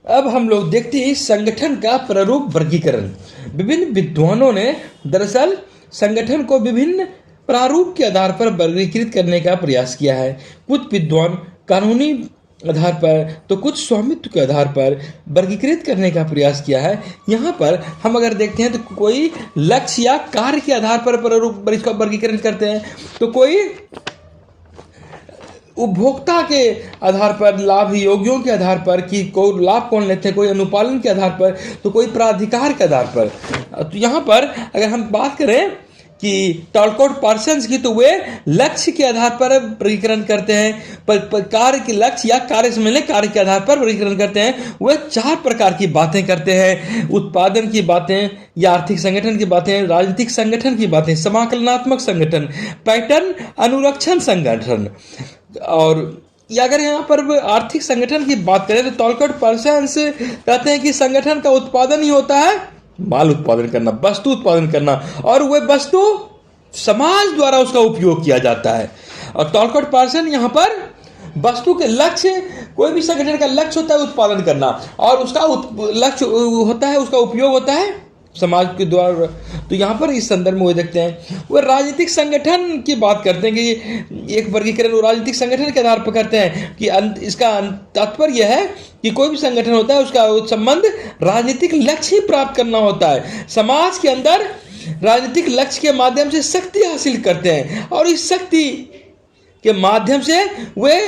अब हम लोग देखते हैं संगठन का प्रारूप वर्गीकरण। विभिन्न विद्वानों ने दरअसल संगठन को विभिन्न प्रारूप के आधार पर वर्गीकृत करने का प्रयास किया है। कुछ विद्वान कानूनी आधार पर तो कुछ स्वामित्व के आधार पर वर्गीकृत करने का प्रयास किया है। यहाँ पर हम अगर देखते हैं तो कोई लक्ष्य या कार्य के आधार पर प्रारूप इसका वर्गीकरण करते हैं, तो कोई उपभोक्ता के आधार पर, लाभ योगियों के आधार पर कि कोई लाभ कौन लेते हैं, कोई अनुपालन के आधार पर, तो कोई प्राधिकार के आधार पर। तो यहाँ पर अगर हम बात करें कि टॉलकोट पार्सन्स की, तो वे लक्ष्य के आधार पर वर्गीकरण करते हैं, कार्य के लक्ष्य या कार्य से मिलने कार्य के आधार पर वर्गीकरण करते हैं। वे 4 प्रकार की बातें करते हैं: उत्पादन की बातें या आर्थिक संगठन की बातें, राजनीतिक संगठन की बातें, समाकलनात्मक संगठन, पैटर्न अनुरक्षण संगठन। और अगर यहाँ पर आर्थिक संगठन की बात करें तो टॉलकोट पर्सन्स कहते हैं कि संगठन का उत्पादन ही होता है माल उत्पादन करना, वस्तु उत्पादन करना, और वह वस्तु समाज द्वारा उसका उपयोग किया जाता है। और टॉलकोट पर्सन यहाँ पर वस्तु के लक्ष्य, कोई भी संगठन का लक्ष्य होता है उत्पादन करना, और उसका लक्ष्य होता है, उसका उपयोग होता है समाज के द्वारा। तो यहाँ पर इस संदर्भ में वो देखते हैं, वो राजनीतिक संगठन की बात करते हैं कि एक वर्गीकरण वो राजनीतिक संगठन के आधार पर करते हैं कि इसका तात्पर्य यह है कि कोई भी संगठन होता है उसका संबंध राजनीतिक लक्ष्य ही प्राप्त करना होता है। समाज के अंदर राजनीतिक लक्ष्य के माध्यम से शक्ति हासिल करते हैं, और इस शक्ति के माध्यम से वे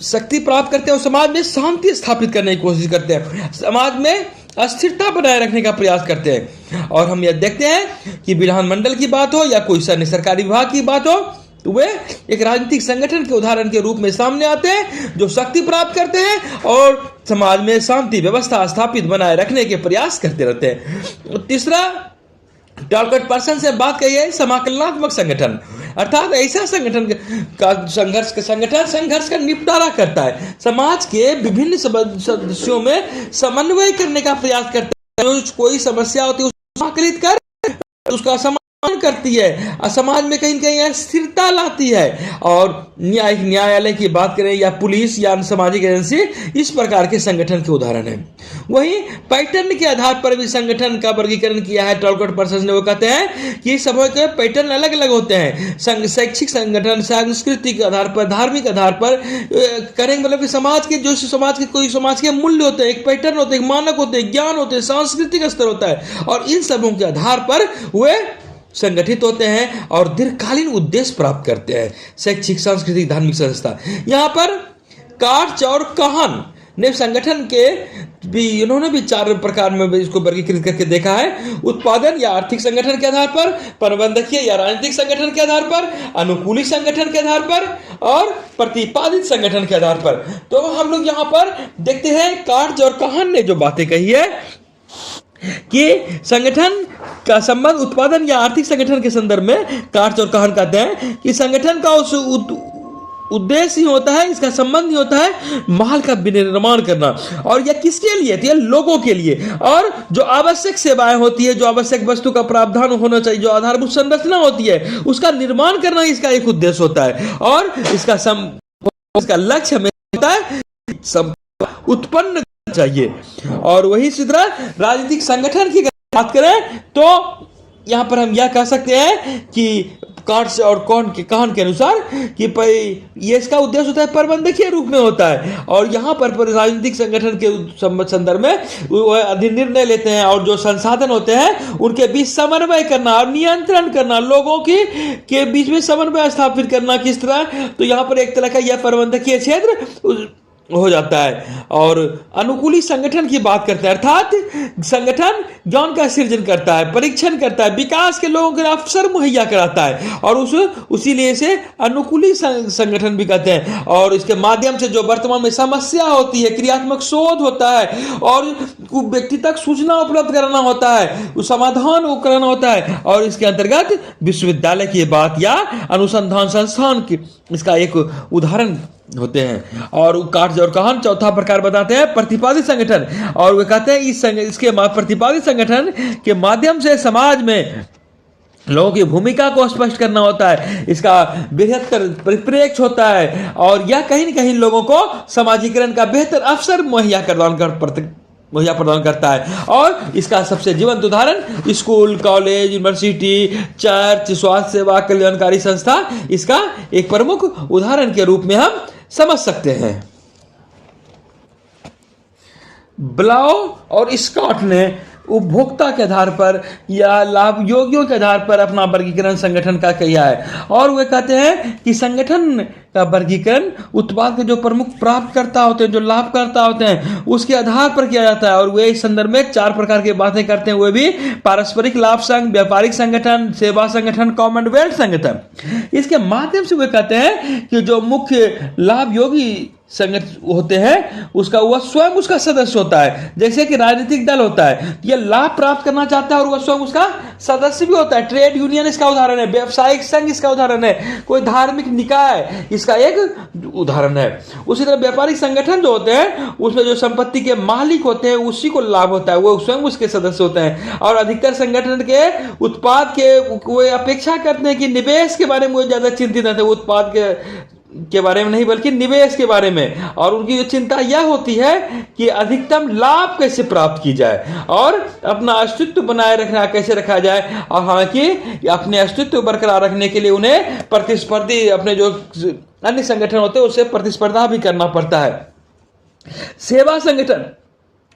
शक्ति प्राप्त करते हैं और समाज में शांति स्थापित करने की कोशिश करते हैं, समाज में अस्थिरता बनाए रखने का प्रयास करते हैं। और हम यह देखते हैं कि विधानमंडल की बात हो या कोई अन्य सरकारी विभाग की बात हो, तो वे एक राजनीतिक संगठन के उदाहरण के रूप में सामने आते हैं जो शक्ति प्राप्त करते हैं और समाज में शांति व्यवस्था स्थापित बनाए रखने के प्रयास करते रहते हैं। तीसरा टॉलकोट पर्सन से बात कही है समाकलनात्मक संगठन, अर्थात ऐसा संगठन का संघर्ष का निपटारा करता है, समाज के विभिन्न सदस्यों में समन्वय करने का प्रयास करता है। कोई समस्या होती है उसको समाकलित कर उसका समाधान करती है, समाज में कहीं कहीं स्थिरता लाती है। और न्यायालय की बात करें या पुलिस या सामाजिक एजेंसी, इस प्रकार के संगठन के उदाहरण है। वहीं पैटर्न के आधार पर भी संगठन का वर्गीकरण किया है टॉलकोट पर्सन ने। वो कहते हैं कि समूह के पैटर्न अलग अलग होते हैं, शैक्षिक संगठन, सांस्कृतिक आधार पर, धार्मिक आधार पर करेंगे, मतलब कि समाज के कोई समाज के मूल्य होते हैं, एक पैटर्न होते हैं, मानक होते हैं, ज्ञान होते हैं, सांस्कृतिक स्तर होता है, और इन सबों के आधार पर वे संगठित होते हैं और दीर्घकालीन उद्देश्य प्राप्त करते हैं। शैक्षिक, सांस्कृतिक, धार्मिक संस्था। यहाँ पर कार्च और काहन ने संगठन के भी इन्होंने भी 4 प्रकार में इसको वर्गीकृत करके देखा है: उत्पादन या आर्थिक संगठन के आधार पर, प्रबंधकीय या राजनीतिक संगठन के आधार पर, अनुकूली संगठन के आधार पर, और प्रतिपादित संगठन के आधार पर। तो हम लोग यहाँ पर देखते हैं कार्च और काहन ने जो बातें कही है कि संगठन का संबंध उत्पादन या आर्थिक संगठन के संदर्भ में कार्च और काहन कहते हैं कि संगठन का उस उद्देश्य ही होता है, इसका संबंध ही होता है माल का विनिर्माण करना, और यह किसके लिए? तो यह लोगों के लिए। और जो आवश्यक सेवाएं होती है, जो आवश्यक वस्तु का प्रावधान होना चाहिए, जो आधारभूत संरचना होती है, उसका निर्माण करना इसका एक उद्देश्य होता है। और इसका लक्ष्य हमें होता है सब उत्पन्न चाहिए। और वही तरह राजनीतिक संगठन की बात करें तो यहां पर हम यह कह सकते हैं कि कार्च और काहन के अनुसार कि ये इसका उद्देश्य होता है प्रबंधकीय रूप में होता है, और यहाँ पर राजनीतिक संगठन के संदर्भ में वो अधिन निर्णय लेते हैं, और जो संसाधन होते हैं उनके बीच समन्वय करना और नियंत्रण करना, लोगों के बीच में समन्वय स्थापित करना किस तरह। तो यहाँ पर एक तरह का यह प्रबंधकीय क्षेत्र हो जाता है। और अनुकूली संगठन की बात करते हैं, अर्थात संगठन ज्ञान का सृजन करता है, परीक्षण करता है, विकास के लोगों के अवसर मुहैया कराता है, और उसीलिए इसे अनुकूली संगठन भी कहते हैं। और इसके माध्यम से जो वर्तमान में समस्या होती है, क्रियात्मक शोध होता है, और व्यक्ति तक सूचना उपलब्ध कराना होता है, समाधान कराना होता है, और इसके अंतर्गत विश्वविद्यालय की बात या अनुसंधान संस्थान की इसका एक उदाहरण होते हैं। और कार्च और काहन चौथा प्रकार बताते हैं प्रतिपादित संगठन, और वे कहते हैं इसके प्रतिपादित संगठन के माध्यम से समाज में लोगों की भूमिका को स्पष्ट करना होता है, इसका बृहत परिप्रेक्ष्य होता है, और यह कहीं न कहीं लोगों को समाजीकरण का बेहतर अवसर मुहैया प्रदान करता है। और इसका सबसे जीवंत उदाहरण स्कूल, कॉलेज, यूनिवर्सिटी, चर्च, स्वास्थ्य सेवा, कल्याणकारी संस्था इसका एक प्रमुख उदाहरण के रूप में हम समझ सकते हैं। ब्लाउ और स्कॉट ने उपभोक्ता के आधार पर या लाभ योगियों के आधार पर अपना वर्गीकरण संगठन का किया है, और वे कहते हैं कि संगठन का वर्गीकरण उत्पाद के जो प्रमुख प्राप्तकर्ता होते हैं, जो लाभकर्ता होते हैं, उसके आधार पर किया जाता है। और वे इस संदर्भ में 4 प्रकार की बातें करते हैं, वे भी पारस्परिक लाभ संघ, व्यापारिक संगठन, सेवा संगठन, कॉमनवेल्थ संगठन। इसके माध्यम से वे कहते हैं कि जो मुख्य लाभ योगी संगठन होते हैं उसका वह स्वयं उसका सदस्य होता है, जैसे कि राजनीतिक दल होता है, यह लाभ प्राप्त करना चाहता है और वह स्वयं उसका सदस्य भी होता है। ट्रेड यूनियन इसका उदाहरण है, व्यावसायिक संघ इसका उदाहरण है, कोई धार्मिक निकाय इसका एक उदाहरण है। उसी तरह व्यापारिक संगठन जो होते हैं उसमें जो संपत्ति के मालिक होते हैं उसी को लाभ होता है, वो स्वयं उसके सदस्य होते हैं। और अधिकतर संगठन के उत्पाद के वे अपेक्षा करते हैं कि निवेश के बारे में वो ज्यादा चिंतित रहते हैं, उत्पाद के बारे में नहीं बल्कि निवेश के बारे में। और उनकी जो चिंता यह होती है कि अधिकतम लाभ कैसे प्राप्त की जाए और अपना अस्तित्व बनाए रखना कैसे रखा जाए। और हालांकि अपने अस्तित्व बरकरार रखने के लिए उन्हें प्रतिस्पर्धी अपने जो अन्य संगठन होते हैं उससे प्रतिस्पर्धा भी करना पड़ता है। सेवा संगठन,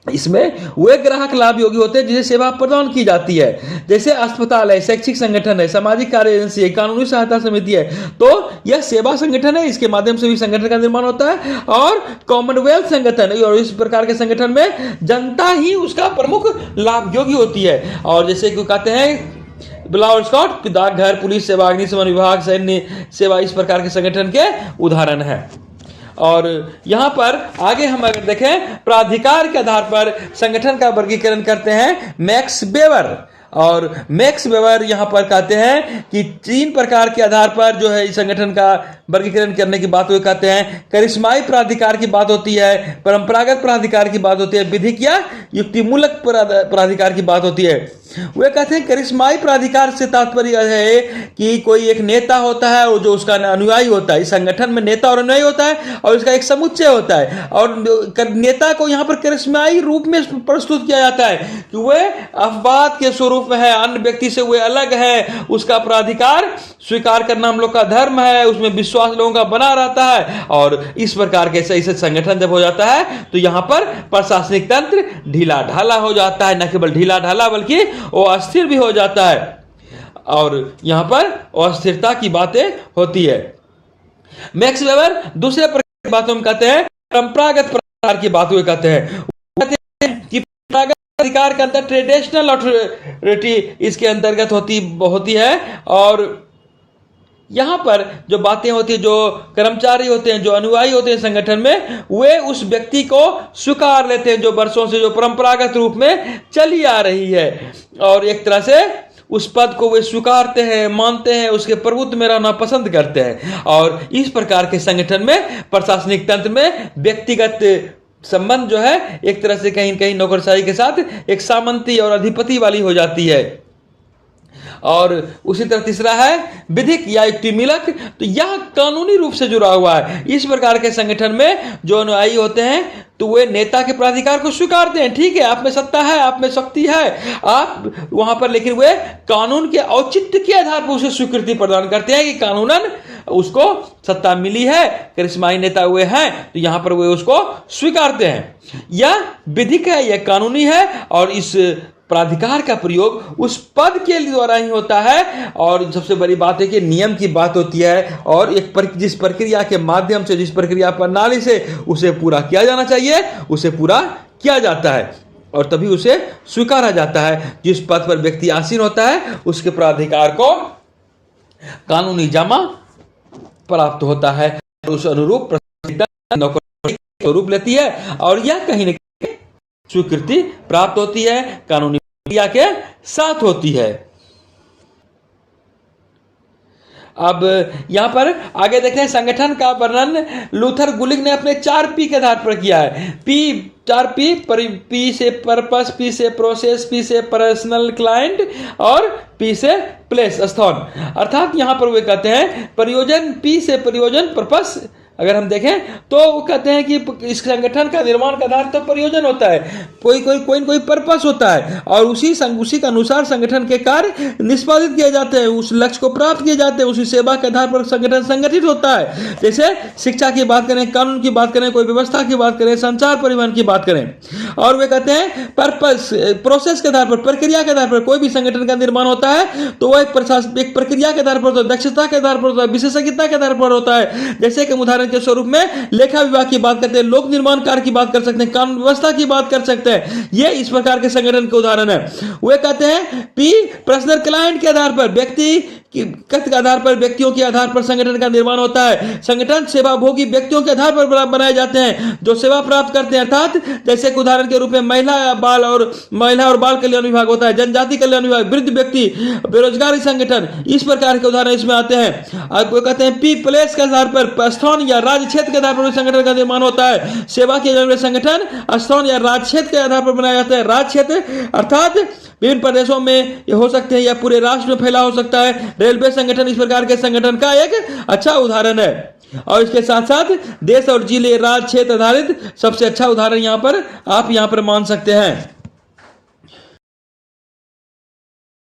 इसमें वे ग्राहक लाभ योगी होते हैं जिसे सेवा प्रदान की जाती है, जैसे अस्पताल है, शैक्षिक संगठन है, सामाजिक कार्य एजेंसी है, कानूनी सहायता समिति है, तो यह सेवा संगठन है, इसके माध्यम से भी संगठन का निर्माण होता है। और कॉमनवेल्थ संगठन है, और इस प्रकार के संगठन में जनता ही उसका प्रमुख लाभ योगी होती है। और जैसे कि कहते हैं ब्लाउ और स्कॉट, डाकघर, पुलिस सेवा, अग्निशमन विभाग, सैन्य सेवा इस प्रकार के संगठन के उदाहरण है। और यहां पर आगे हम अगर देखें प्राधिकार के आधार पर संगठन का वर्गीकरण करते हैं मैक्स वेबर। और मैक्स वेबर यहां पर कहते हैं कि 3 प्रकार के आधार पर जो है इस संगठन का वर्गीकरण करने की बात वो कहते हैं। करिश्माई प्राधिकार की बात होती है, परंपरागत प्राधिकार की बात होती है, विधिक या युक्तिमूलक प्राधिकार की बात होती है। वे कहते हैं करिश्माई प्राधिकार से तात्पर्य है कि कोई एक नेता होता है और जो उसका अनुयायी होता है। इस संगठन में नेता और अनुयायी होता है और इसका एक समुच्चय होता है, और नेता को यहाँ पर करिश्माई रूप में प्रस्तुत किया जाता है कि वे अपवाद के स्वरूप में है, अन्य व्यक्ति से वे अलग है, उसका प्राधिकार स्वीकार करना हम लोग का धर्म है, उसमें विश्वास लोगों का बना रहता है। और इस प्रकार के ऐसे संगठन जब हो जाता है तो यहाँ पर प्रशासनिक तंत्र ढीला ढाला हो जाता है, न केवल ढीला ढाला बल्कि वो अस्थिर भी हो जाता है। और यहां पर अस्थिरता की बातें होती है। मैक्स वेबर दूसरे प्रकार की बातों में कहते हैं परंपरागत प्रकार की बातें कहते हैं कि परंपरागत अधिकार के अंदर ट्रेडिशनल अथॉरिटी इसके अंतर्गत होती है। और यहां पर जो बातें होती है, जो कर्मचारी होते हैं, जो अनुयायी होते हैं संगठन में, वे उस व्यक्ति को स्वीकार लेते हैं जो वर्षों से जो परंपरागत रूप में चली आ रही है, और एक तरह से उस पद को वे स्वीकारते हैं, मानते हैं, उसके प्रभुत्व में रहना पसंद करते हैं। और इस प्रकार के संगठन में प्रशासनिक तंत्र में व्यक्तिगत संबंध जो है एक तरह से कहीं कहीं नौकरशाही के साथ एक सामंती और अधिपति वाली हो जाती है। और उसी तरह तीसरा है विधिक या युक्तिमूलक, तो यह कानूनी रूप से जुड़ा हुआ है। इस प्रकार के संगठन में जो अनुयायी होते हैं तो वे नेता के प्राधिकार को स्वीकारते हैं, ठीक है आप में सत्ता है, आप में शक्ति है, आप वहां पर, लेकिन वे कानून के औचित्य के आधार पर उसे स्वीकृति प्रदान करते हैं कि कानूनन उसको सत्ता मिली है, करिश्माई नेता हुए हैं, तो यहां पर वे उसको स्वीकारते हैं। यह विधिक है, यह कानूनी है, और इस प्राधिकार का प्रयोग उस पद के द्वारा ही होता है। और सबसे बड़ी बात है कि नियम की बात होती है, और जिस प्रक्रिया के माध्यम से, जिस प्रक्रिया प्रणाली से उसे पूरा किया जाना चाहिए उसे पूरा किया जाता है, और तभी उसे स्वीकारा जाता है। जिस पद पर व्यक्ति आसीन होता है उसके प्राधिकार को कानूनी जामा प्राप्त होता है, उस अनुरूप नौकरी स्वरूप लेती है, और यह कहीं न कहीं स्वीकृति प्राप्त होती है, कानूनी प्रक्रिया के साथ होती है। अब यहां पर आगे देखते हैं संगठन का वर्णन लूथर गुलिग ने अपने 4 P के आधार पर किया है। P 4 पी से पर्पस, पी से प्रोसेस, पी से पर्सनल क्लाइंट और पी से प्लेस स्थान। अर्थात यहां पर वे कहते हैं प्रयोजन, पी से प्रयोजन पर्पस अगर हम देखें तो वो कहते हैं कि इस संगठन का निर्माण का आधार तो प्रयोजन होता है, कोई पर्पस होता है और उसी के अनुसार संगठन के कार्य निष्पादित किए जाते हैं, उस लक्ष्य को प्राप्त किए जाते हैं, उसी सेवा के आधार पर संगठन संगठित होता है। जैसे शिक्षा की बात करें, कानून की बात करें, कोई व्यवस्था की बात करें, संचार परिवहन की बात करें। और वे कहते हैं पर्पस, प्रोसेस के आधार पर, प्रक्रिया के आधार पर कोई भी संगठन का निर्माण होता है तो वह एक प्रक्रिया के आधार पर होता है, दक्षता के आधार पर होता है, विशेषज्ञता के आधार पर होता है। जैसे कि उदाहरण के स्वरूप में लेखा विभाग की बात करते हैं, लोक निर्माण कार्य की बात कर सकते हैं, कानून व्यवस्था की बात कर सकते हैं। ये इस प्रकार के संगठन के उदाहरण है। वे कहते हैं पी पर्सनल क्लाइंट के आधार पर, व्यक्ति के आधार पर, व्यक्तियों के आधार पर संगठन का निर्माण होता है। संगठन सेवा भोगी व्यक्तियों के आधार पर बनाए जाते हैं जो सेवा प्राप्त करते हैं। अर्थात जैसे कि उदाहरण के रूप में महिला और बाल कल्याण विभाग होता है, जनजाति कल्याण विभाग, वृद्ध व्यक्ति, बेरोजगारी संगठन, इस प्रकार के उदाहरण इसमें आते हैं। आपको कहते हैं पी प्लेस के आधार पर, स्थान या राज्य क्षेत्र के आधार पर संगठन का निर्माण होता है। सेवा के लिए संगठन स्थान या राज्य क्षेत्र के आधार पर बनाया जाता है। राज्य क्षेत्र अर्थात विभिन्न प्रदेशों में ये हो सकते हैं या पूरे राष्ट्र में फैला हो सकता है। रेलवे संगठन इस प्रकार के संगठन का एक अच्छा उदाहरण है। और इसके साथ साथ देश और जिले, राज्य क्षेत्र आधारित सबसे अच्छा उदाहरण आप यहाँ पर मान सकते हैं।